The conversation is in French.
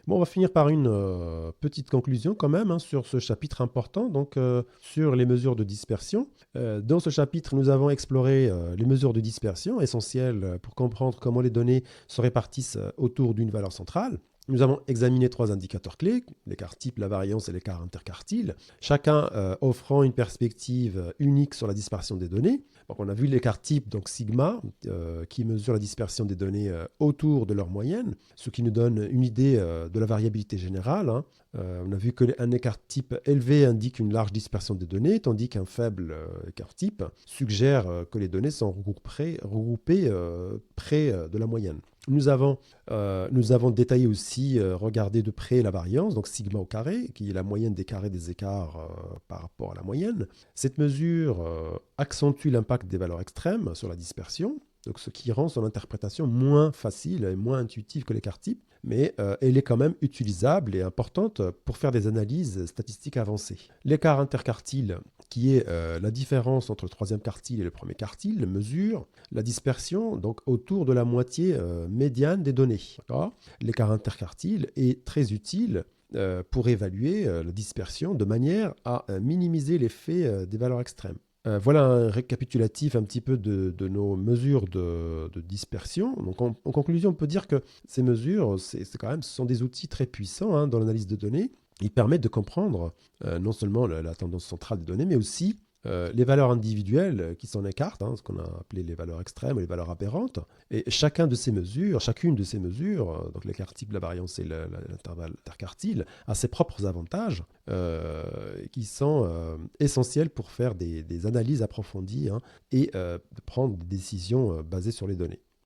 Bon, on va finir par une petite conclusion quand même, hein, sur ce chapitre important, donc sur les mesures de dispersion. Dans ce chapitre, nous avons exploré les mesures de dispersion, essentielles pour comprendre comment les données se répartissent autour d'une valeur centrale. Nous avons examiné trois indicateurs clés, l'écart type, la variance et l'écart interquartile, chacun offrant une perspective unique sur la dispersion des données. Donc on a vu l'écart type, donc sigma, qui mesure la dispersion des données autour de leur moyenne, ce qui nous donne une idée de la variabilité générale, hein. On a vu qu'un écart type élevé indique une large dispersion des données, tandis qu'un faible écart type suggère que les données sont regroupées près de la moyenne. Nous avons détaillé aussi, regardé de près la variance, donc sigma au carré, qui est la moyenne des carrés des écarts par rapport à la moyenne. Cette mesure accentue l'impact des valeurs extrêmes sur la dispersion, donc ce qui rend son interprétation moins facile et moins intuitive que l'écart type, mais elle est quand même utilisable et importante pour faire des analyses statistiques avancées. L'écart interquartile, qui est la différence entre le troisième quartile et le premier quartile, mesure la dispersion donc autour de la moitié médiane des données. L'écart interquartile est très utile pour évaluer la dispersion de manière à minimiser l'effet des valeurs extrêmes. Voilà un récapitulatif un petit peu de nos mesures de dispersion. Donc en conclusion, on peut dire que ces mesures, ce sont des outils très puissants, hein, dans l'analyse de données. Ils permettent de comprendre non seulement la tendance centrale des données, mais aussi les valeurs individuelles qui s'en écartent, hein, ce qu'on a appelé les valeurs extrêmes ou les valeurs aberrantes. Et chacune de ces mesures, donc l'écart type, la variance et l'intervalle interquartile, a ses propres avantages qui sont essentiels pour faire des analyses approfondies, hein, et prendre des décisions basées sur les données.